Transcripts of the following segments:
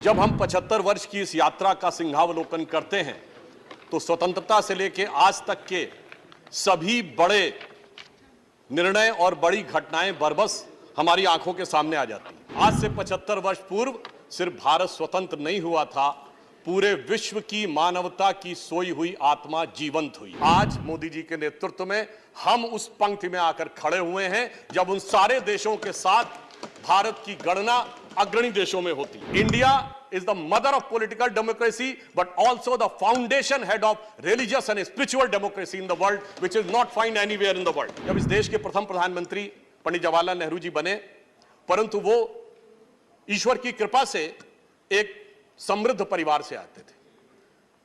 जब हम 75 वर्ष की इस यात्रा का सिंहावलोकन करते हैं तो स्वतंत्रता से लेकर आज तक के सभी बड़े निर्णय और बड़ी घटनाएं बरबस हमारी आंखों के सामने आ जाती हैं। आज से 75 वर्ष पूर्व सिर्फ भारत स्वतंत्र नहीं हुआ था, पूरे विश्व की मानवता की सोई हुई आत्मा जीवंत हुई। आज मोदी जी के नेतृत्व में हम उस पंक्ति में आकर खड़े हुए हैं जब उन सारे देशों के साथ भारत की गणना अग्रणी देशों में होती है। India is the mother of political democracy, but also the foundation head of religious and spiritual democracy in the world, which is not found anywhere in the world. जब इस देश के प्रथम प्रधानमंत्री पंडित जवाहरलाल नेहरू जी बने, परंतु वो ईश्वर की कृपा से एक समृद्ध परिवार से आते थे।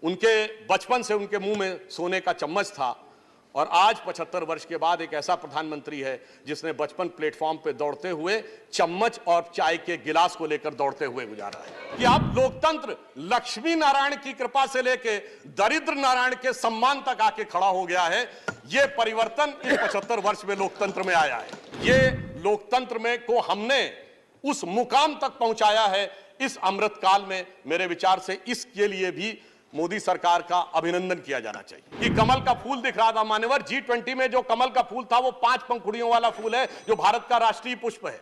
उनके बचपन से उनके मुंह में सोने का चम्मच था और आज 75 वर्ष के बाद एक ऐसा प्रधानमंत्री है जिसने बचपन प्लेटफॉर्म पे दौड़ते हुए चम्मच और चाय के गिलास को लेकर दौड़ते हुए गुजारा है। कि आप लोकतंत्र लक्ष्मी नारायण की कृपा से लेके दरिद्र नारायण के सम्मान तक आके खड़ा हो गया है। ये परिवर्तन इस 75 वर्ष में लोकतंत्र में आया है। ये लोकतंत्र में को हमने उस मुकाम तक पहुंचाया है इस अमृतकाल में। मेरे विचार से इसके लिए भी मोदी सरकार का अभिनंदन किया जाना चाहिए। कि कमल का फूल दिख रहा था मान्यवर, G20 में जो कमल का फूल था वो 5 पंखुड़ियों वाला फूल है जो भारत का राष्ट्रीय पुष्प है।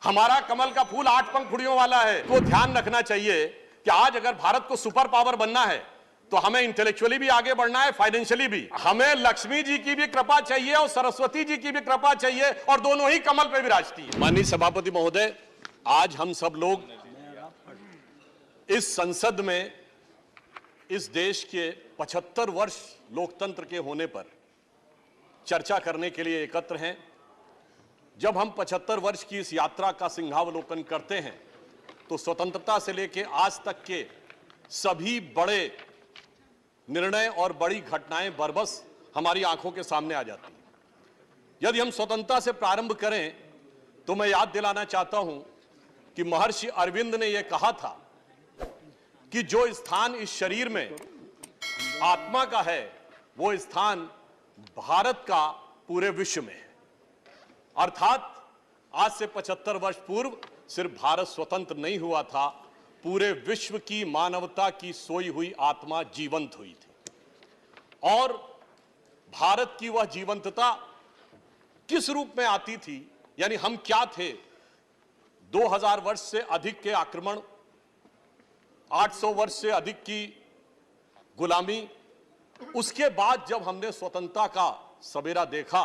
हमारा कमल का फूल 8 पंखुड़ियों वाला है। तो ध्यान रखना चाहिए कि आज अगर भारत को सुपर पावर बनना है तो हमें इंटेलेक्चुअली भी आगे बढ़ना है, फाइनेंशियली भी। हमें लक्ष्मी जी की भी कृपा चाहिए और सरस्वती जी की भी कृपा चाहिए और दोनों ही कमल पे विराजती है। माननीय सभापति महोदय, आज हम सब लोग इस संसद में इस देश के 75 वर्ष लोकतंत्र के होने पर चर्चा करने के लिए एकत्र हैं। जब हम 75 वर्ष की इस यात्रा का सिंहावलोकन करते हैं तो स्वतंत्रता से लेकर आज तक के सभी बड़े निर्णय और बड़ी घटनाएं बरबस हमारी आंखों के सामने आ जाती हैं। यदि हम स्वतंत्रता से प्रारंभ करें तो मैं याद दिलाना चाहता हूं कि महर्षि अरविंद ने यह कहा था कि जो स्थान इस शरीर में आत्मा का है वो स्थान भारत का पूरे विश्व में है। अर्थात आज से 75 वर्ष पूर्व सिर्फ भारत स्वतंत्र नहीं हुआ था, पूरे विश्व की मानवता की सोई हुई आत्मा जीवंत हुई थी। और भारत की वह जीवंतता किस रूप में आती थी, यानी हम क्या थे। 2000 वर्ष से अधिक के आक्रमण, 800 वर्ष से अधिक की गुलामी, उसके बाद जब हमने स्वतंत्रता का सवेरा देखा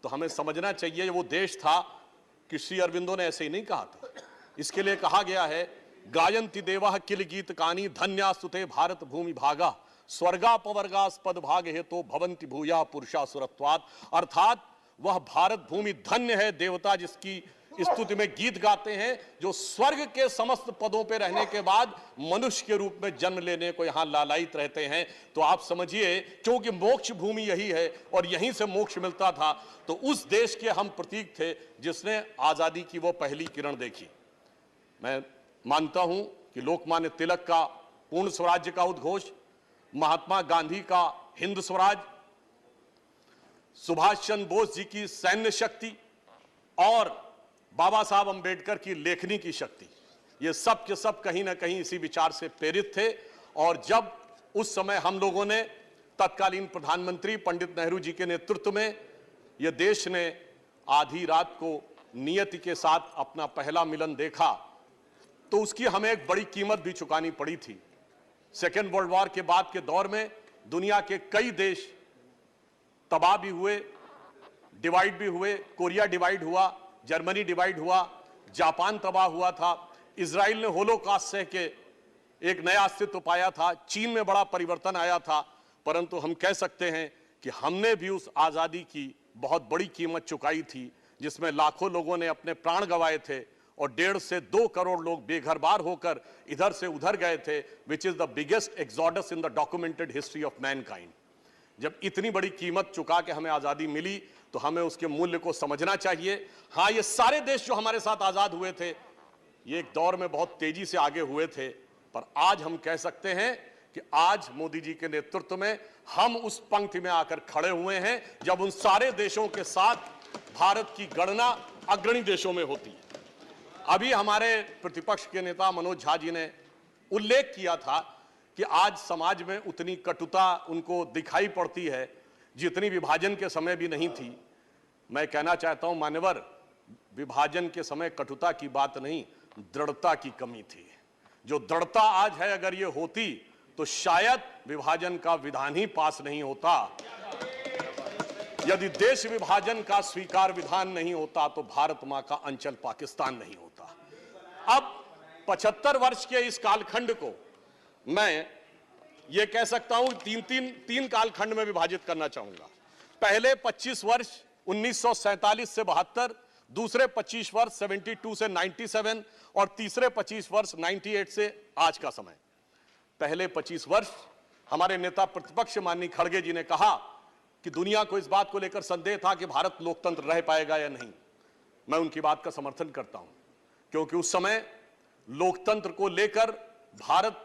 तो हमें समझना चाहिए वो देश था कि श्री अरविंदो ने ऐसे ही नहीं कहा था। इसके लिए कहा गया है, गायन्ति देवा किल गीत कानी धन्यास्तुते भारत भूमि भागा स्वर्गापवर्गास्पद भाग हेतो भवंति भूया पुरुषा सुरत्वात्। अर्थात वह भारत भूमि धन्य है, देवता जिसकी स्तुति में गीत गाते हैं, जो स्वर्ग के समस्त पदों पे रहने के बाद मनुष्य के रूप में जन्म लेने को यहां लालायित रहते हैं। तो आप समझिए, क्योंकि मोक्ष भूमि यही है और यहीं से मोक्ष मिलता था, तो उस देश के हम प्रतीक थे जिसने आजादी की वो पहली किरण देखी। मैं मानता हूं कि लोकमान्य तिलक का पूर्ण स्वराज्य का उद्घोष, महात्मा गांधी का हिंद स्वराज, सुभाष चंद्र बोस जी की सैन्य शक्ति और बाबा साहब अंबेडकर की लेखनी की शक्ति, ये सब के सब कहीं ना कहीं इसी विचार से प्रेरित थे। और जब उस समय हम लोगों ने तत्कालीन प्रधानमंत्री पंडित नेहरू जी के नेतृत्व में यह देश ने आधी रात को नियति के साथ अपना पहला मिलन देखा तो उसकी हमें एक बड़ी कीमत भी चुकानी पड़ी थी। सेकेंड वर्ल्ड वॉर के बाद के दौर में दुनिया के कई देश तबाह भी हुए, डिवाइड भी हुए। कोरिया डिवाइड हुआ, जर्मनी डिवाइड हुआ, जापान तबाह हुआ था, इजराइल ने होलोकॉस्ट सह के एक नया अस्तित्व पाया था, चीन में बड़ा परिवर्तन आया था। परंतु हम कह सकते हैं कि हमने भी उस आजादी की बहुत बड़ी कीमत चुकाई थी, जिसमें लाखों लोगों ने अपने प्राण गंवाए थे और 1.5 से 2 करोड़ लोग बेघर बार होकर इधर से उधर गए थे, which is the biggest exodus in the documented history of Mankind. जब इतनी बड़ी कीमत चुका के हमें आजादी मिली तो हमें उसके मूल्य को समझना चाहिए। हाँ, ये सारे देश जो हमारे साथ आजाद हुए थे ये एक दौर में बहुत तेजी से आगे हुए थे, पर आज हम कह सकते हैं कि आज मोदी जी के नेतृत्व में हम उस पंक्ति में आकर खड़े हुए हैं जब उन सारे देशों के साथ भारत की गणना अग्रणी देशों में होती है। अभी हमारे प्रतिपक्ष के नेता मनोज झा जी ने उल्लेख किया था कि आज समाज में उतनी कटुता उनको दिखाई पड़ती है जितनी विभाजन के समय भी नहीं थी। मैं कहना चाहता हूं मान्यवर, विभाजन के समय कटुता की बात नहीं, दृढ़ता की कमी थी। जो दृढ़ता आज है, अगर ये होती तो शायद विभाजन का विधान ही पास नहीं होता। यदि देश विभाजन का स्वीकार विधान नहीं होता तो भारत मां का अंचल पाकिस्तान नहीं होता। अब 75 वर्ष के इस कालखंड को मैं ये कह सकता हूं तीन कालखंड में विभाजित करना चाहूंगा। पहले 25 वर्ष 1947 से 72, दूसरे 25 वर्ष 72 से 97 और तीसरे 25 वर्ष 98 से आज का समय। पहले 25 वर्ष हमारे नेता प्रतिपक्ष माननीय खड़गे जी ने कहा कि दुनिया को इस बात को लेकर संदेह था कि भारत लोकतंत्र रह पाएगा या नहीं। मैं उनकी बात का समर्थन करता हूं, क्योंकि उस समय लोकतंत्र को लेकर भारत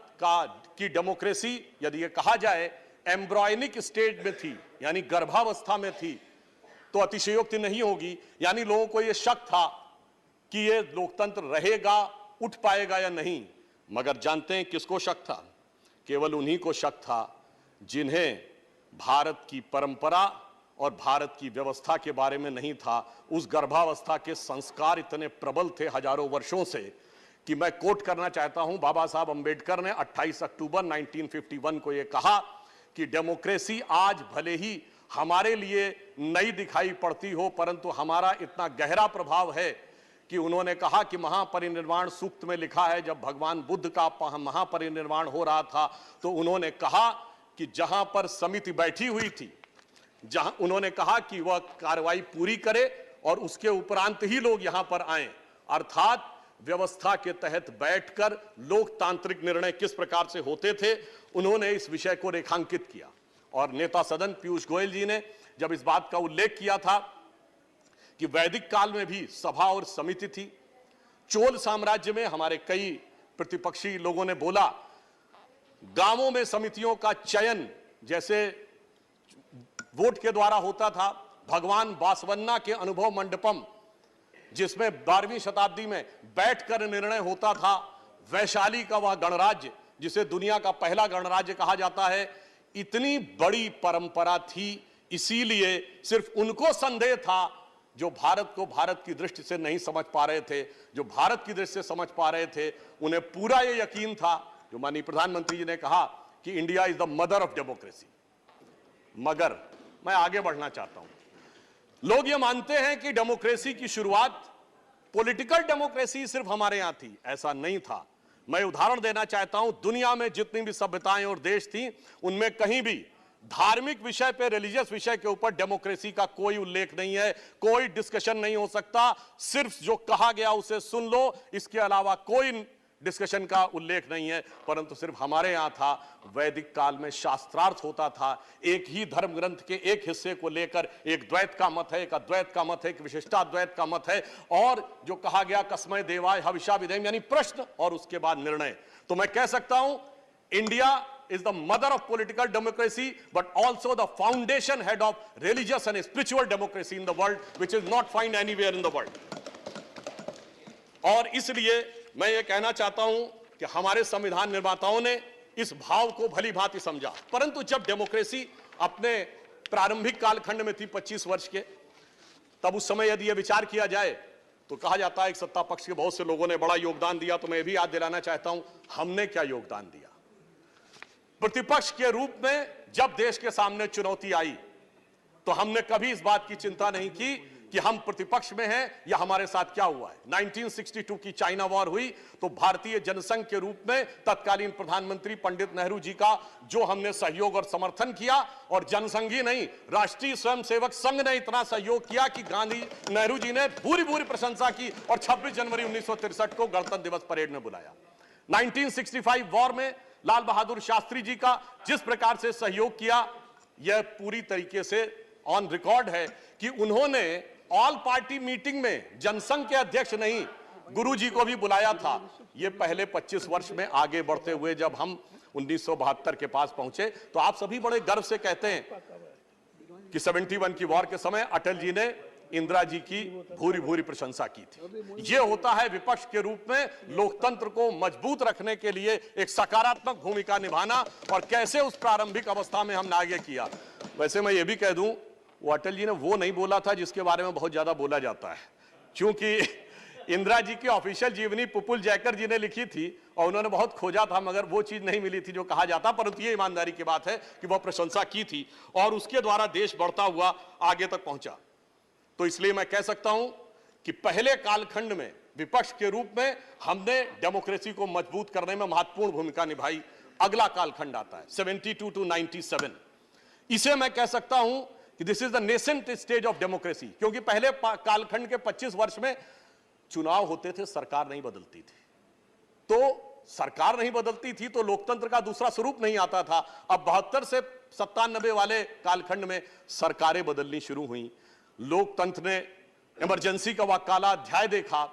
की डेमोक्रेसी, यदि यह कहा जाए एम्ब्रॉयनिक स्टेज में थी, यानी गर्भावस्था में थी, तो अतिशयोक्ति नहीं होगी। यानी लोगों को यह शक था कि यह लोकतंत्र रहेगा, उठ पाएगा या नहीं। मगर जानते हैं किसको शक था? केवल उन्हीं को शक था जिन्हें भारत की परंपरा और भारत की व्यवस्था के बारे में नहीं था। उस गर्भावस्था के संस्कार इतने प्रबल थे हजारों वर्षों से कि मैं कोट करना चाहता हूं, बाबा साहब अंबेडकर ने 28 अक्टूबर 1951 को यह कहा कि डेमोक्रेसी आज भले ही हमारे लिए नई दिखाई पड़ती हो, परंतु हमारा इतना गहरा प्रभाव है कि उन्होंने कहा कि महापरिनिर्वाण सूक्त में लिखा है, जब भगवान बुद्ध का महापरिनिर्वाण हो रहा था तो उन्होंने कहा कि जहां पर समिति बैठी हुई थी, जहां उन्होंने कहा कि वह कार्रवाई पूरी करे और उसके उपरांत ही लोग यहां पर आए। अर्थात व्यवस्था के तहत बैठकर लोकतांत्रिक निर्णय किस प्रकार से होते थे, उन्होंने इस विषय को रेखांकित किया। और नेता सदन पीयूष गोयल जी ने जब इस बात का उल्लेख किया था कि वैदिक काल में भी सभा और समिति थी। चोल साम्राज्य में हमारे कई प्रतिपक्षी लोगों ने बोला गांवों में समितियों का चयन जैसे वोट के द्वारा होता था। भगवान बासवन्ना के अनुभव मंडपम, जिसमें 12वीं शताब्दी में बैठकर निर्णय होता था, वैशाली का वह गणराज्य जिसे दुनिया का पहला गणराज्य कहा जाता है, इतनी बड़ी परंपरा थी। इसीलिए सिर्फ उनको संदेह था जो भारत को भारत की दृष्टि से नहीं समझ पा रहे थे। जो भारत की दृष्टि से समझ पा रहे थे उन्हें पूरा यह यकीन था, जो माननीय प्रधानमंत्री जी ने कहा कि India is the mother of democracy. मगर मैं आगे बढ़ना चाहता हूं। लोग ये मानते हैं कि डेमोक्रेसी की शुरुआत, पॉलिटिकल डेमोक्रेसी सिर्फ हमारे यहां थी। ऐसा नहीं था। मैं उदाहरण देना चाहता हूं, दुनिया में जितनी भी सभ्यताएं और देश थी उनमें कहीं भी धार्मिक विषय पे, रिलीजियस विषय के ऊपर डेमोक्रेसी का कोई उल्लेख नहीं है, कोई डिस्कशन नहीं हो सकता। सिर्फ जो कहा गया उसे सुन लो, इसके अलावा कोई डिस्कशन का उल्लेख नहीं है। परंतु सिर्फ हमारे यहां था। वैदिक काल में शास्त्रार्थ होता था। एक ही धर्म ग्रंथ के एक हिस्से को लेकर एक द्वैत का मत है, एक अद्वैत का मत है, एक विशिष्टाद्वैत का मत है, और जो कहा गया कस्मै देवाय हविषा विधेम, यानी प्रश्न और उसके बाद निर्णय। तो मैं कह सकता हूं India is the mother of political democracy, but also the foundation head of religious and spiritual democracy in the world, which is not found anywhere in the world. और इसलिए मैं ये कहना चाहता हूं कि हमारे संविधान निर्माताओं ने इस भाव को भली भांति समझा। परंतु जब डेमोक्रेसी अपने प्रारंभिक कालखंड में थी 25 वर्ष के, तब उस समय यदि यह विचार किया जाए तो कहा जाता है कि सत्ता पक्ष के बहुत से लोगों ने बड़ा योगदान दिया। तो मैं भी याद दिलाना चाहता हूं हमने क्या योगदान दिया। प्रतिपक्ष के रूप में जब देश के सामने चुनौती आई तो हमने कभी इस बात की चिंता नहीं की कि हम प्रतिपक्ष में हैं या हमारे साथ क्या हुआ है। 1962 की चाइना वॉर हुई तो भारतीय जनसंघ के रूप में तत्कालीन प्रधानमंत्री पंडित नेहरू जी का जो हमने सहयोग और समर्थन किया, और जनसंघ ही नहीं, राष्ट्रीय स्वयंसेवक संघ ने इतना सहयोग किया कि गांधी नेहरू जी ने पूरी पूरी प्रशंसा की और 26 जनवरी 1963 को गणतंत्र दिवस परेड में बुलाया। 1965 वॉर में लाल बहादुर शास्त्री जी का जिस प्रकार से सहयोग किया, यह पूरी तरीके से ऑन रिकॉर्ड है कि उन्होंने ऑल पार्टी मीटिंग में जनसंघ के अध्यक्ष नहीं, गुरु जी को भी बुलाया था। यह पहले 25 वर्ष में आगे बढ़ते हुए जब हम 1972 के पास पहुंचे तो आप सभी बड़े गर्व से कहते हैं कि 71 की वॉर के समय अटल जी ने इंदिरा जी की भूरी भूरी प्रशंसा की थी। यह होता है विपक्ष के रूप में लोकतंत्र को मजबूत रखने के लिए एक सकारात्मक भूमिका निभाना, और कैसे उस प्रारंभिक अवस्था में हमने आगे किया। वैसे मैं ये भी कह दूं, वो अटल जी ने वो नहीं बोला था जिसके बारे में बहुत ज्यादा बोला जाता है, क्योंकि इंदिरा जी की ऑफिशियल जीवनी पुपुल जयकर जी ने लिखी थी और उन्होंने बहुत खोजा था, मगर वो चीज नहीं मिली थी जो कहा जाता। परंतु ये ईमानदारी की बात है कि वह प्रशंसा की थी और उसके द्वारा देश बढ़ता हुआ आगे तक पहुंचा। तो इसलिए मैं कह सकता हूं कि पहले कालखंड में विपक्ष के रूप में हमने डेमोक्रेसी को मजबूत करने में महत्वपूर्ण भूमिका निभाई। अगला कालखंड आता है 72 to 97। इसे मैं कह सकता हूं कि this is the nascent stage of democracy, क्योंकि पहले कालखंड के 25 वर्ष में चुनाव होते थे, सरकार नहीं बदलती थी। तो सरकार नहीं बदलती थी तो लोकतंत्र का दूसरा स्वरूप नहीं आता था। अब 72 से 97 वाले कालखंड में सरकारें बदलनी शुरू हुई। लोकतंत्र ने इमरजेंसी का वह काला अध्याय देखा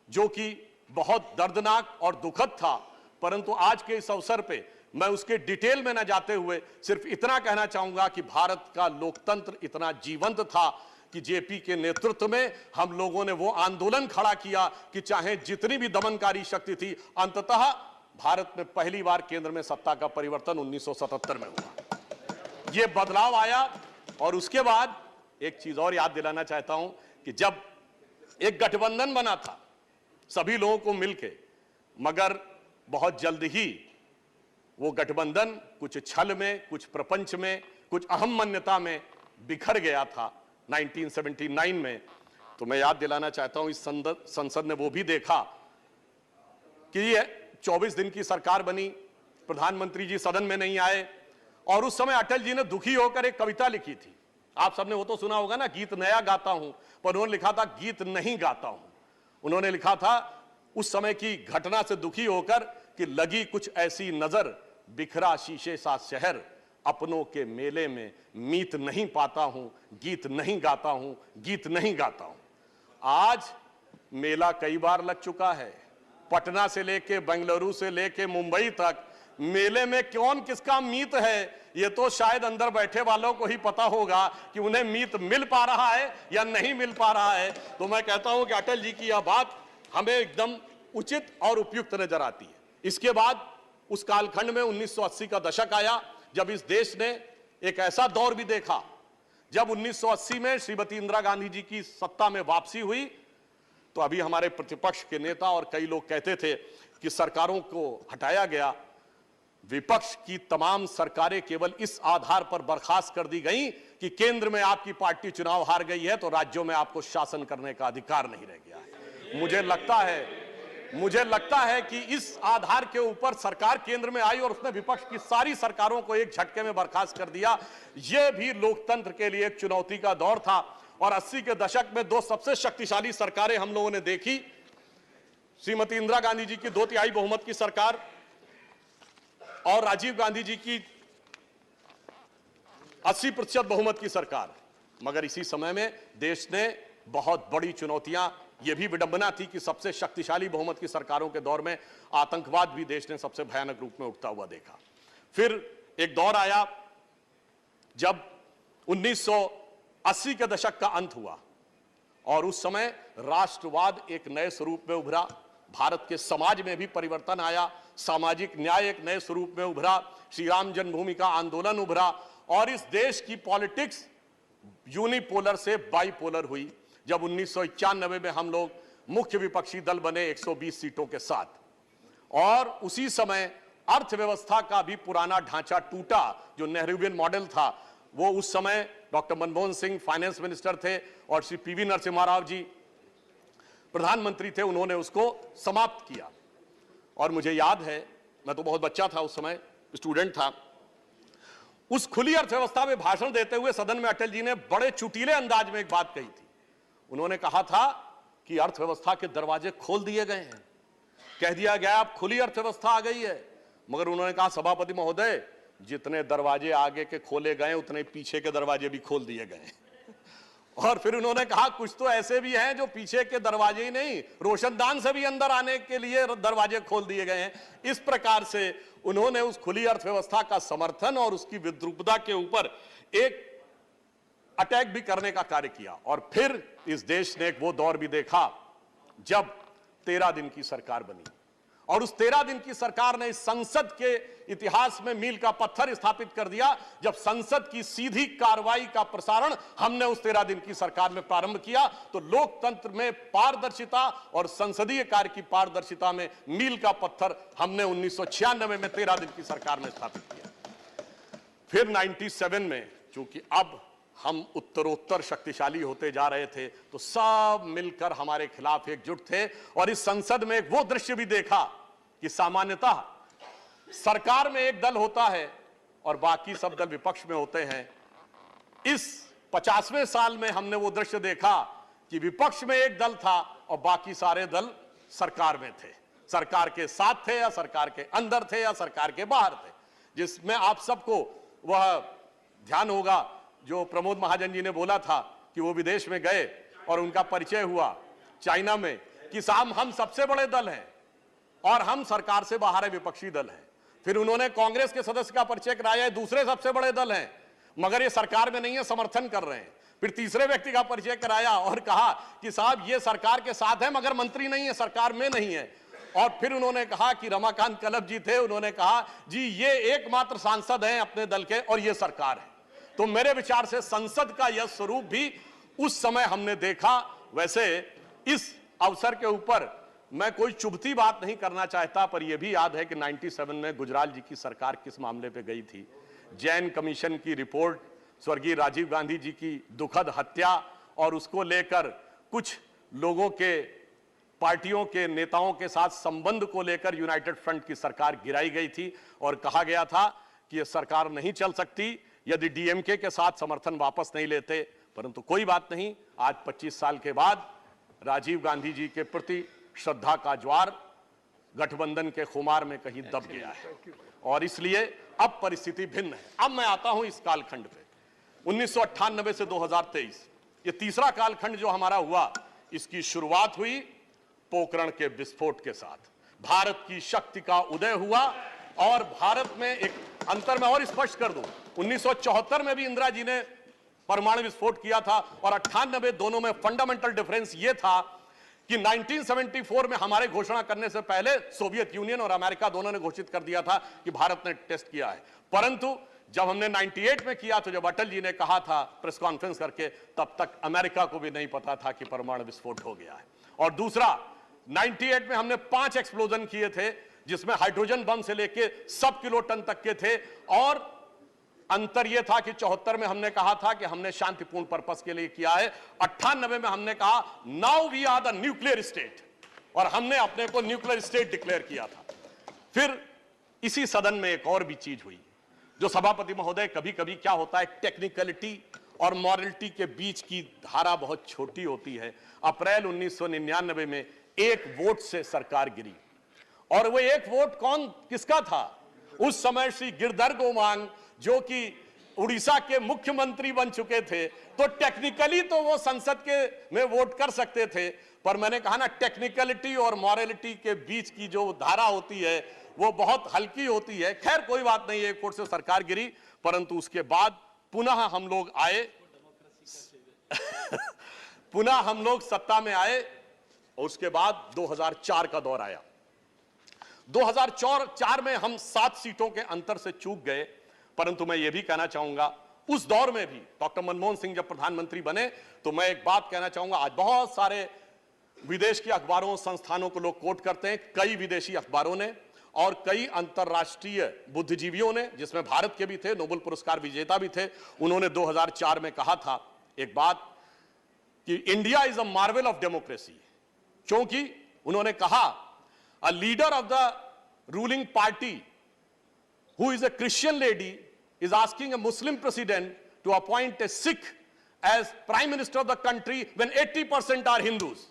जो कि बहुत दर्दनाक और दुखद था। परंतु आज के इस अवसर पे मैं उसके डिटेल में न जाते हुए सिर्फ इतना कहना चाहूंगा कि भारत का लोकतंत्र इतना जीवंत था कि जेपी के नेतृत्व में हम लोगों ने वो आंदोलन खड़ा किया कि चाहे जितनी भी दमनकारी शक्ति थी, अंततः भारत में पहली बार केंद्र में सत्ता का परिवर्तन 1977 में हुआ। ये बदलाव आया। और उसके बाद एक चीज और याद दिलाना चाहता हूं कि जब एक गठबंधन बना था सभी लोगों को मिलके, मगर बहुत जल्द ही वो गठबंधन कुछ छल में, कुछ प्रपंच में, कुछ अहम मान्यता में बिखर गया था 1979 में। तो मैं याद दिलाना चाहता हूं इस संसद ने वो भी देखा कि ये 24 दिन की सरकार बनी, प्रधानमंत्री जी सदन में नहीं आए, और उस समय अटल जी ने दुखी होकर एक कविता लिखी थी। आप सबने वो तो सुना होगा ना, गीत नया गाता हूं, पर उन्होंने लिखा था गीत नहीं गाता हूं। उन्होंने लिखा था उस समय की घटना से दुखी होकर कि लगी कुछ ऐसी नजर, बिखरा शीशे सा शहर, अपनों के मेले में मीत नहीं पाता हूं, गीत नहीं गाता हूं, गीत नहीं गाता हूं। आज मेला कई बार लग चुका है, पटना से लेके बेंगलुरु से लेके मुंबई तक। मेले में कौन किसका मीत है ये तो शायद अंदर बैठे वालों को ही पता होगा कि उन्हें मीत मिल पा रहा है या नहीं मिल पा रहा है। तो मैं कहता हूं कि अटल जी की यह बात हमें एकदम उचित और उपयुक्त नजर आती है। इसके बाद उस कालखंड में 1980 का दशक आया, जब इस देश ने एक ऐसा दौर भी देखा जब 1980 में श्रीमती इंदिरा गांधी जी की सत्ता में वापसी हुई। तो अभी हमारे प्रतिपक्ष के नेता और कई लोग कहते थे कि सरकारों को हटाया गया, विपक्ष की तमाम सरकारें केवल इस आधार पर बर्खास्त कर दी गई कि केंद्र में आपकी पार्टी चुनाव हार गई है तो राज्यों में आपको शासन करने का अधिकार नहीं रह गया है। मुझे लगता है कि इस आधार के ऊपर सरकार केंद्र में आई और उसने विपक्ष की सारी सरकारों को एक झटके में बर्खास्त कर दिया। यह भी लोकतंत्र के लिए एक चुनौती का दौर था। और 80 के दशक में दो सबसे शक्तिशाली सरकारें हम लोगों ने देखी, श्रीमती इंदिरा गांधी जी की 2/3 बहुमत की सरकार और राजीव गांधी जी की 80% बहुमत की सरकार। मगर इसी समय में देश ने बहुत बड़ी चुनौतियां, यह भी विडंबना थी कि सबसे शक्तिशाली बहुमत की सरकारों के दौर में आतंकवाद भी देश ने सबसे भयानक रूप में उठता हुआ देखा। फिर एक दौर आया जब 1980 के दशक का अंत हुआ और उस समय राष्ट्रवाद एक नए स्वरूप में उभरा, भारत के समाज में भी परिवर्तन आया, सामाजिक न्याय एक नए स्वरूप में उभरा, श्री राम जन्मभूमि का आंदोलन उभरा और इस देश की पॉलिटिक्स यूनिपोलर से बाइपोलर हुई। जब 1991 में हम लोग मुख्य विपक्षी दल बने 120 सीटों के साथ, और उसी समय अर्थव्यवस्था का भी पुराना ढांचा टूटा। जो नेहरूवियन मॉडल था वो उस समय doctor Manmohan Singh finance minister थे और श्री पीवी नरसिम्हा राव जी प्रधानमंत्री थे, उन्होंने उसको समाप्त किया। और मुझे याद है, मैं तो बहुत बच्चा था उस समय, स्टूडेंट था, उस खुली अर्थव्यवस्था में भाषण देते हुए सदन में अटल जी ने बड़े चुटीले अंदाज में एक बात कही थी। उन्होंने कहा था कि अर्थव्यवस्था के दरवाजे खोल दिए गए हैं, कह दिया गया अब खुली अर्थव्यवस्था आ गई है। मगर उन्होंने कहा सभापति महोदय, जितने दरवाजे आगे के खोले गए उतने पीछे के दरवाजे भी खोल दिए गए। और फिर उन्होंने कहा कुछ तो ऐसे भी हैं जो पीछे के दरवाजे ही नहीं, रोशनदान से भी अंदर आने के लिए दरवाजे खोल दिए गए हैं। इस प्रकार से उन्होंने उस खुली अर्थव्यवस्था का समर्थन और उसकी विद्रूपता के ऊपर एक अटैक भी करने का कार्य किया। और फिर इस देश ने वो दौर भी देखा जब 13 दिन की सरकार बनी, और उस 13 दिन की सरकार ने इस संसद के इतिहास में मील का पत्थर स्थापित कर दिया, जब संसद की सीधी कार्रवाई का प्रसारण हमने उस 13 दिन की सरकार में प्रारंभ किया। तो लोकतंत्र में पारदर्शिता और संसदीय कार्य की पारदर्शिता में मील का पत्थर हमने 1996 में 13 दिन की सरकार में स्थापित किया। फिर 97 में, चूंकि अब हम उत्तरोत्तर शक्तिशाली होते जा रहे थे, तो सब मिलकर हमारे खिलाफ एकजुट थे। और इस संसद में वो दृश्य भी देखा कि सामान्यतः सरकार में एक दल होता है और बाकी सब दल विपक्ष में होते हैं। इस 50वें साल में हमने वो दृश्य देखा कि विपक्ष में एक दल था और बाकी सारे दल सरकार में थे, सरकार के साथ थे या सरकार के अंदर थे या सरकार के बाहर थे। जिसमें आप सबको वह ध्यान होगा जो प्रमोद महाजन जी ने बोला था कि वो विदेश में गए और उनका परिचय हुआ चाइना में कि साहब हम सबसे बड़े दल हैं और हम सरकार से बाहर है, विपक्षी दल है। फिर उन्होंने कांग्रेस के सदस्य का परिचय कराया, दूसरे सबसे बड़े दल हैं मगर ये सरकार में नहीं है, समर्थन कर रहे हैं। फिर तीसरे व्यक्ति का परिचय कराया और कहा कि साहब ये सरकार के साथ है मगर मंत्री नहीं है, सरकार में नहीं है। और फिर उन्होंने कहा कि रमाकांत कलब जी थे, उन्होंने कहा जी ये एकमात्र सांसद हैं अपने दल के और ये सरकार है। तो मेरे विचार से संसद का यह स्वरूप भी उस समय हमने देखा। वैसे इस अवसर के ऊपर मैं कोई चुभती बात नहीं करना चाहता, पर यह भी याद है कि 97 में गुजराल जी की सरकार किस मामले पे गई थी। जैन कमीशन की रिपोर्ट, स्वर्गीय राजीव गांधी जी की दुखद हत्या और उसको लेकर कुछ लोगों के, पार्टियों के नेताओं के साथ संबंध को लेकर यूनाइटेड फ्रंट की सरकार गिराई गई थी और कहा गया था कि यह सरकार नहीं चल सकती यदि डीएमके के साथ समर्थन वापस नहीं लेते। परंतु कोई बात नहीं, आज 25 साल के बाद राजीव गांधी जी के प्रति श्रद्धा का ज्वार गठबंधन के खुमार में कहीं दब गया है और इसलिए अब परिस्थिति भिन्न है। अब मैं आता हूं इस कालखंड पे 1998 से 2023, ये तीसरा कालखंड जो हमारा हुआ, इसकी शुरुआत हुई पोखरण के विस्फोट के साथ। भारत की शक्ति का उदय हुआ और भारत में एक अंतर मैं और स्पष्ट कर दूं, 1974 में भी इंदिरा जी ने परमाणु विस्फोट किया था और 98 दोनों में फंडामेंटल डिफरेंस यह था कि 1974 में हमारे घोषणा करने से पहले सोवियत यूनियन और अमेरिका दोनों ने घोषित कर दिया था कि भारत ने टेस्ट किया है। परंतु जब हमने 98 में किया तो जब अटल जी ने कहा था प्रेस कॉन्फ्रेंस करके, तब तक अमेरिका को भी नहीं पता था कि परमाणु विस्फोट हो गया है। और दूसरा, 98 में हमने 5 एक्सप्लोजन किए थे जिसमें हाइड्रोजन बम से लेके सब किलो टन तक के थे। और अंतर यह था कि 74 में हमने कहा था कि हमने शांतिपूर्ण पर्पस के लिए किया है, 98 में हमने कहा now we are the nuclear state, और हमने अपने को न्यूक्लियर स्टेट डिक्लेयर किया था। फिर इसी सदन में एक और भी चीज हुई जो सभापति महोदय, कभी कभी क्या होता है टेक्निकलिटी और मॉरलिटी के बीच की धारा बहुत छोटी होती है। अप्रैल 1999 में एक वोट से सरकार गिरी और वो एक वोट किसका था? उस समय श्री गिरधर गोमांग जो कि उड़ीसा के मुख्यमंत्री बन चुके थे, तो टेक्निकली तो वो संसद के में वोट कर सकते थे, पर मैंने कहा ना टेक्निकलिटी और मॉरलिटी के बीच की जो धारा होती है वो बहुत हल्की होती है। खैर कोई बात नहीं, एक वोट से सरकार गिरी, परंतु उसके बाद पुनः हम लोग आए पुनः हम लोग सत्ता में आए और उसके बाद 2004 का दौर आया। 2004 में हम 7 सीटों के अंतर से चूक गए, परंतु मैं यह भी कहना चाहूंगा उस दौर में भी डॉक्टर मनमोहन सिंह जब प्रधानमंत्री बने तो मैं एक बात कहना चाहूंगा, आज बहुत सारे विदेश के अखबारों संस्थानों को लोग कोट करते हैं, कई विदेशी अखबारों ने और कई अंतरराष्ट्रीय बुद्धिजीवियों ने, जिसमें भारत के भी थे, नोबेल पुरस्कार विजेता भी थे, उन्होंने 2004 में कहा था एक बात कि India is a marvel of democracy, क्योंकि उन्होंने कहा a leader of the ruling party who is a Christian lady is asking a Muslim president to appoint a Sikh as prime minister of the country when 80% are Hindus.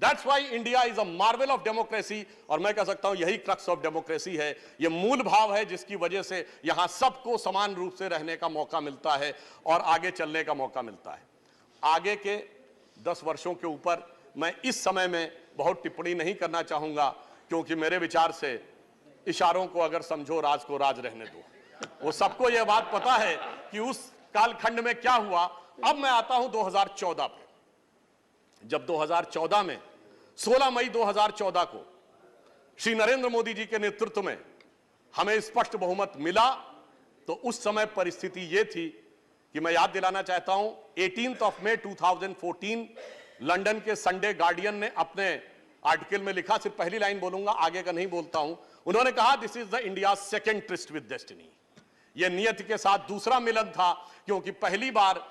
That's why India is a marvel of democracy। और मैं कह सकता हूं यही crux of democracy है, ये मूल भाव है जिसकी वजह से यहां सबको समान रूप से रहने का मौका मिलता है और आगे चलने का मौका मिलता है। आगे के 10 वर्षों के ऊपर मैं इस समय में बहुत टिप्पणी नहीं करना चाहूंगा, क्योंकि मेरे विचार से इशारों को अगर समझो राज को राज रहने दो। वो सबको यह बात पता है कि उस कालखंड में क्या हुआ, अब मैं आता हूं 2014 पे। जब 2014 में 16 मई 2014 को श्री नरेंद्र मोदी जी के नेतृत्व में हमें स्पष्ट बहुमत मिला, तो उस समय परिस्थिति यह थी कि मैं याद दिलाना चाहता हूं 18 मई 2014 लंदन के संडे गार्डियन ने अपने आर्टिकल में लिखा, सिर्फ पहली लाइन बोलूंगा, आगे का नहीं बोलता हूं। उन्होंने कहा, this is the India second tourist with destiny. यह नियति के साथ दूसरा मिलन था, क्योंकि पहली बार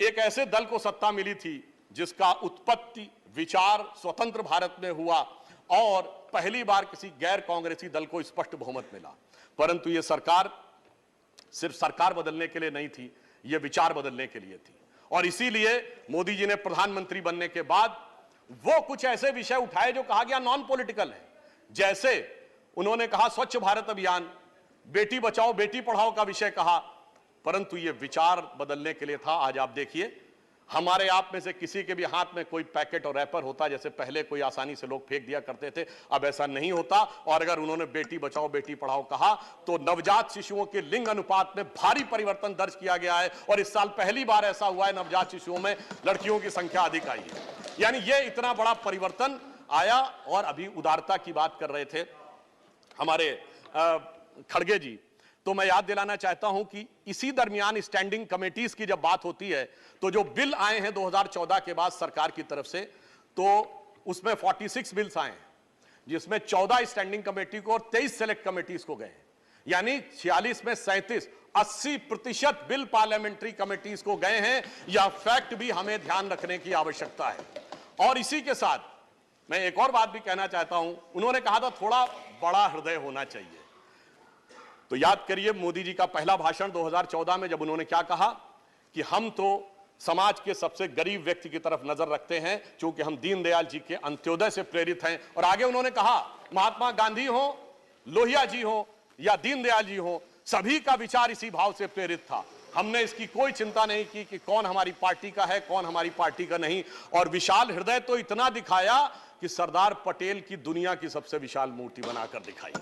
एक ऐसे दल को सत्ता मिली थी जिसका उत्पत्ति विचार स्वतंत्र भारत में हुआ, और पहली बार किसी गैर कांग्रेसी दल को स्पष्ट बहुमत मिला। परंतु यह सरकार सिर्फ सरकार बदलने के लिए नहीं थी, यह विचार बदलने के लिए थी। और इसीलिए मोदी जी ने प्रधानमंत्री बनने के बाद वो कुछ ऐसे विषय उठाए जो कहा गया नॉन पॉलिटिकल है। जैसे उन्होंने कहा स्वच्छ भारत अभियान, बेटी बचाओ बेटी पढ़ाओ का विषय कहा, परंतु यह विचार बदलने के लिए था। आज आप देखिए, हमारे आप में से किसी के भी हाथ में कोई पैकेट और रैपर होता, जैसे पहले कोई आसानी से लोग फेंक दिया करते थे, अब ऐसा नहीं होता। और अगर उन्होंने बेटी बचाओ बेटी पढ़ाओ कहा, तो नवजात शिशुओं के लिंग अनुपात में भारी परिवर्तन दर्ज किया गया है, और इस साल पहली बार ऐसा हुआ है नवजात शिशुओं में लड़कियों की संख्या अधिक आई है। यानी यह इतना बड़ा परिवर्तन आया। और अभी उदारता की बात कर रहे थे हमारे खड़गे जी, तो मैं याद दिलाना चाहता हूं कि इसी दरमियान स्टैंडिंग कमेटीज की जब बात होती है, तो जो बिल आए हैं 2014 के बाद सरकार की तरफ से, तो उसमें 46 बिल्स आए हैं, जिसमें 14 स्टैंडिंग कमेटी को और 23 सेलेक्ट कमेटीज को गए हैं। यानी 46 में 37, 80% बिल पार्लियामेंट्री कमेटीज को गए हैं। यह फैक्ट भी हमें ध्यान रखने की आवश्यकता है। और इसी के साथ मैं एक और बात भी कहना चाहता हूं, उन्होंने कहा था थोड़ा बड़ा हृदय होना चाहिए। तो याद करिए मोदी जी का पहला भाषण 2014 में, जब उन्होंने क्या कहा कि हम तो समाज के सबसे गरीब व्यक्ति की तरफ नजर रखते हैं, क्योंकि हम दीनदयाल जी के अंत्योदय से प्रेरित हैं। और आगे उन्होंने कहा, महात्मा गांधी हो, लोहिया जी हो या दीनदयाल जी हो, सभी का विचार इसी भाव से प्रेरित था। हमने इसकी कोई चिंता नहीं की कि कौन हमारी पार्टी का है, कौन हमारी पार्टी का नहीं। और विशाल हृदय तो इतना दिखाया कि सरदार पटेल की दुनिया की सबसे विशाल मूर्ति बनाकर दिखाई।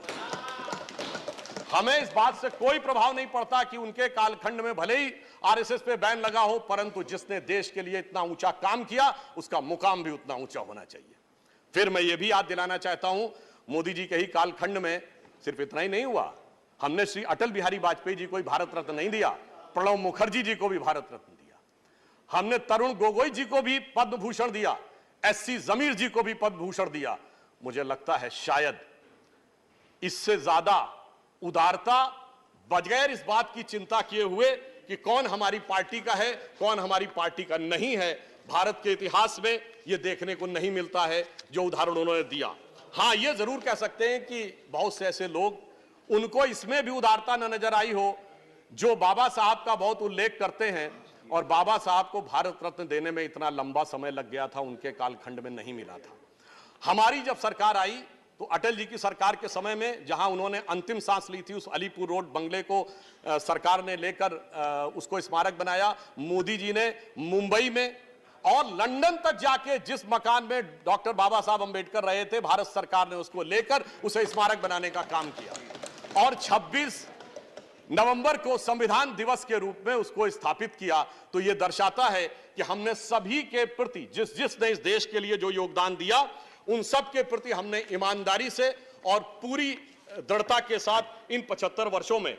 हमें इस बात से कोई प्रभाव नहीं पड़ता कि उनके कालखंड में भले ही आरएसएस पे बैन लगा हो, परंतु जिसने देश के लिए इतना ऊंचा काम किया, उसका मुकाम भी उतना ऊंचा होना चाहिए। फिर मैं ये भी याद दिलाना चाहता हूं, मोदी जी के ही कालखंड में सिर्फ इतना ही नहीं हुआ, हमने श्री अटल बिहारी वाजपेयी जी को ही भारत रत्न नहीं दिया, प्रणब मुखर्जी जी को भी भारत रत्न दिया। हमने तरुण गोगोई जी को भी पद्म भूषण दिया, एससी जमीर जी को भी पद्म भूषण दिया। मुझे लगता है शायद इससे ज्यादा उदारता, बगैर इस बात की चिंता किए हुए कि कौन हमारी पार्टी का है, कौन हमारी पार्टी का नहीं है, भारत के इतिहास में यह देखने को नहीं मिलता है जो उदाहरण उन्होंने दिया। हां, यह जरूर कह सकते हैं कि बहुत से ऐसे लोग, उनको इसमें भी उदारता न नजर आई हो, जो बाबा साहब का बहुत उल्लेख करते हैं। और बाबा साहब को भारत रत्न देने में इतना लंबा समय लग गया था, उनके कालखंड में नहीं मिला था। हमारी जब सरकार आई, तो अटल जी की सरकार के समय में, जहां उन्होंने अंतिम सांस ली थी, उस अलीपुर रोड बंगले को सरकार ने लेकर उसको स्मारक बनाया। मोदी जी ने मुंबई में और लंदन तक जाके जिस मकान में डॉक्टर बाबा साहब अंबेडकर रहे थे, भारत सरकार ने उसको लेकर उसे स्मारक बनाने का काम किया। और 26 नवंबर को संविधान दिवस के रूप में उसको स्थापित किया। तो यह दर्शाता है कि हमने सभी के प्रति, जिसने इस देश के लिए जो योगदान दिया, उन सब के प्रति हमने ईमानदारी से और पूरी दृढ़ता के साथ इन 75 वर्षों में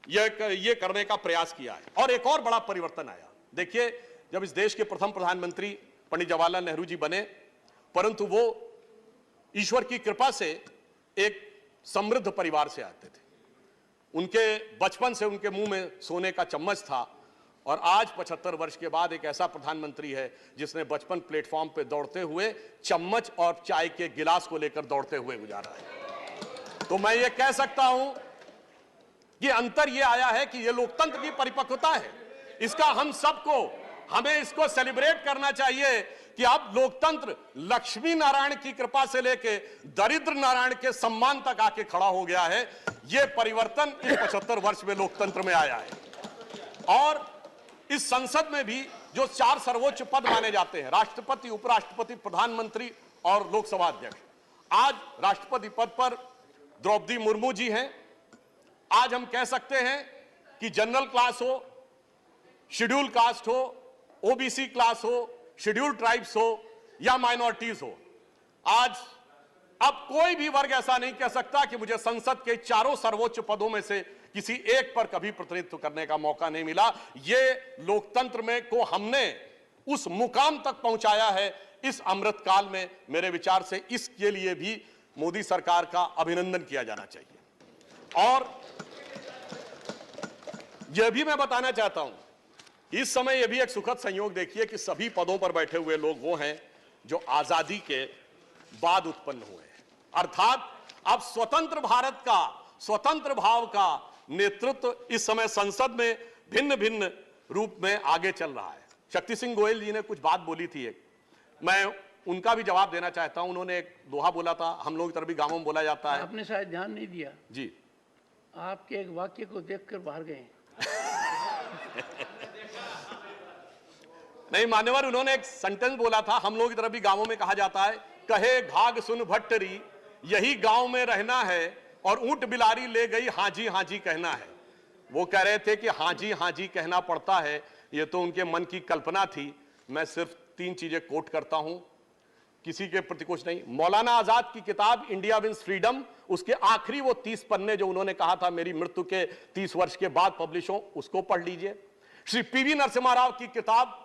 यह करने का प्रयास किया है। और एक और बड़ा परिवर्तन आया। देखिए, जब इस देश के प्रथम प्रधानमंत्री पंडित जवाहरलाल नेहरू जी बने, परंतु वो ईश्वर की कृपा से एक समृद्ध परिवार से आते थे। उनके बचपन से उनके मुंह में सोने का चम्मच था। और आज 75 वर्ष के बाद एक ऐसा प्रधानमंत्री है जिसने बचपन प्लेटफॉर्म पे दौड़ते हुए चम्मच और चाय के गिलास को लेकर दौड़ते हुए गुजारा है। तो मैं ये कह सकता हूं कि अंतर ये आया है कि ये लोकतंत्र की परिपक्वता है। इसका हमें इसको सेलिब्रेट करना चाहिए कि अब लोकतंत्र लक्ष्मी नारायण की कृपा से लेके दरिद्र नारायण के सम्मान तक आके खड़ा हो गया है। यह परिवर्तन इस 75 वर्ष में लोकतंत्र में आया है। और इस संसद में भी जो 4 सर्वोच्च पद माने जाते हैं, राष्ट्रपति, उपराष्ट्रपति, प्रधानमंत्री और लोकसभा अध्यक्ष, आज राष्ट्रपति पद पर द्रौपदी मुर्मू जी हैं। आज हम कह सकते हैं कि जनरल क्लास हो, शेड्यूल कास्ट हो ओबीसी क्लास हो, शेड्यूल्ड ट्राइब्स हो या माइनॉरिटीज हो, आज अब कोई भी वर्ग ऐसा नहीं कह सकता कि मुझे संसद के चारों सर्वोच्च पदों में से किसी एक पर कभी प्रतिनिधित्व करने का मौका नहीं मिला। ये लोकतंत्र में को हमने उस मुकाम तक पहुंचाया है इस अमृतकाल में। मेरे विचार से इसके लिए भी मोदी सरकार का अभिनंदन किया जाना चाहिए। और यह भी मैं बताना चाहता हूं, इस समय यह भी एक सुखद संयोग देखिए कि सभी पदों पर बैठे हुए लोग वो हैं जो आजादी के बाद उत्पन्न हुए हैं। अर्थात अब स्वतंत्र भारत का, स्वतंत्र भाव का नेतृत्व इस समय संसद में भिन्न भिन्न रूप में आगे चल रहा है। शक्ति सिंह गोयल जी ने कुछ बात बोली थी, एक मैं उनका भी जवाब देना चाहता हूं। उन्होंने एक दोहा बोला था, हम लोग की तरफ भी गांवों में बोला जाता है। आपने शायद ध्यान नहीं दिया जी, आपके एक वाक्य को देखकर बाहर गए। नहीं मान्यवर, उन्होंने एक सेंटेंस बोला था, हम लोग की तरफ भी गांवों में कहा जाता है, कहे घाघ सुन भट्टरी यही गांव में रहना है, और ऊंट बिलारी ले गई हाजी हाजी कहना है। वो कह रहे थे कि हाजी हाजी कहना पड़ता है, ये तो उनके मन की कल्पना थी। मैं सिर्फ 3 चीजें कोट करता हूं, किसी के प्रति कुछ नहीं। मौलाना आजाद की किताब इंडिया विंस फ्रीडम, उसके आखिरी वो 30 पन्ने जो उन्होंने कहा था मेरी मृत्यु के 30 वर्ष के बाद पब्लिश हो, उसको पढ़ लीजिए। श्री पीवी नरसिम्हा राव की किताब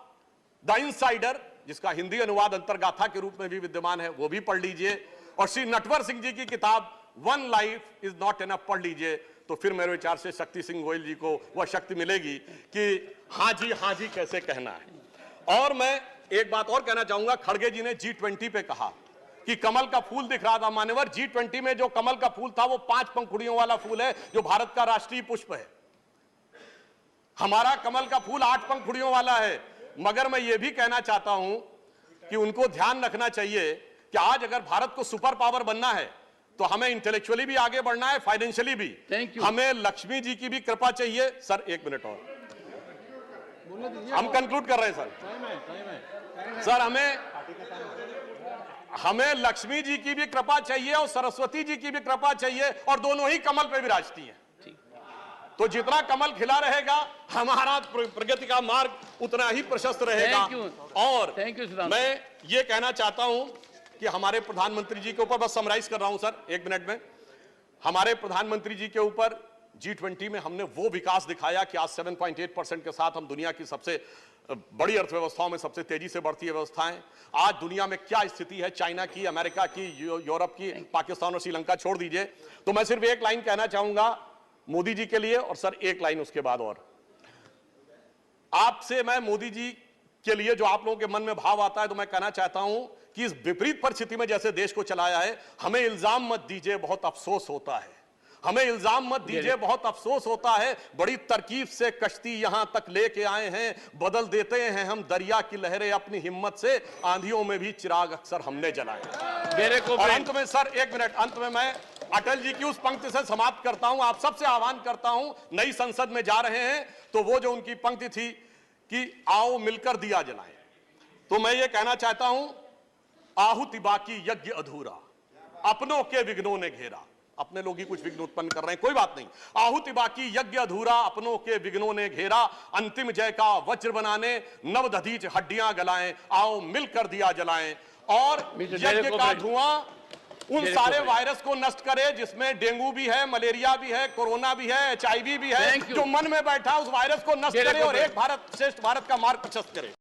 द इनसाइडर, जिसका हिंदी अनुवाद अंतर्गाथा के रूप में भी विद्यमान है, वो भी पढ़ लीजिए। और श्री नटवर सिंह जी की किताब one life is not enough पढ़ लीजिए। तो फिर मेरे विचार से शक्ति सिंह गोयल जी को वह शक्ति मिलेगी कि हाँ जी कैसे कहना है। और मैं एक बात और कहना चाहूंगा, खड़गे जी ने G20 पे कहा कि कमल का फूल दिख रहा था। मान्यवर, G20 में जो कमल का फूल था वो 5 पंखुड़ियों वाला फूल है, जो भारत का राष्ट्रीय पुष्प है। हमारा कमल का फूल 8 पंखुड़ियों वाला है। मगर मैं ये भी कहना चाहता हूं कि उनको ध्यान रखना चाहिए कि आज अगर भारत को सुपर पावर बनना है तो हमें इंटेलेक्चुअली भी आगे बढ़ना है, फाइनेंशियली भी। हमें लक्ष्मी जी की भी कृपा चाहिए। सर 1 मिनट और, हम कंक्लूड कर रहे हैं सर। हमें लक्ष्मी जी की भी कृपा चाहिए और सरस्वती जी की भी कृपा चाहिए, और दोनों ही कमल पे विराजती हैं। तो जितना कमल खिला रहेगा हमारा प्रगति का मार्ग उतना ही प्रशस्त रहेगा। और मैं ये कहना चाहता हूं कि हमारे प्रधानमंत्री जी के ऊपर, बस समराइज कर रहा हूं सर 1 मिनट में, हमारे प्रधानमंत्री जी के ऊपर G20 में हमने वो विकास दिखाया कि आज 7.8% के साथ हम दुनिया की सबसे बड़ी अर्थव्यवस्थाओं में सबसे तेजी से बढ़ती व्यवस्थाएं। आज दुनिया में क्या स्थिति है, चाइना की, अमेरिका की, यूरोप की, पाकिस्तान और श्रीलंका छोड़ दीजिए। तो मैं सिर्फ एक लाइन कहना चाहूंगा मोदी जी के लिए, और सर एक लाइन उसके बाद और आपसे मैं मोदी जी के लिए जो आप लोगों के मन में भाव आता है, तो मैं कहना चाहता हूं कि इस विपरीत परिस्थिति में जैसे देश को चलाया है, हमें इल्जाम मत दीजिए, बहुत अफसोस होता है। हमें इल्जाम मत दीजिए, बहुत अफसोस होता है। बड़ी तरकीब से कश्ती यहां तक लेके आए हैं, बदल देते हैं हम दरिया की लहरें अपनी हिम्मत से, आंधियों में भी चिराग अक्सर हमने जलाए। और अंत में सर 1 मिनट, अंत में मैं अटल जी की उस पंक्ति से समाप्त करता हूं। आप सबसे आह्वान करता हूं, नई संसद में जा रहे हैं तो वो जो उनकी पंक्ति थी कि आओ मिलकर दिया जलाएं, तो मैं ये कहना चाहता हूं, आहुति बाकी यज्ञ अधूरा, अपनों के विघ्नों ने घेरा। अपने लोग ही कुछ विघ्न उत्पन्न कर रहे हैं, कोई बात नहीं। आहुति बाकी यज्ञ अधूरा, अपनों के विघ्नों ने घेरा, अंतिम जय का वज्र बनाने नव दधीच हड्डियां गलाएं, आओ मिलकर दिया जलाएं। और यज्ञ का धुआं उन सारे वायरस को नष्ट करे जिसमें डेंगू भी है, मलेरिया भी है, कोरोना भी है, HIV भी है, जो मन में बैठा उस वायरस को नष्ट करे और एक भारत श्रेष्ठ भारत का मार्ग प्रशस्त करे।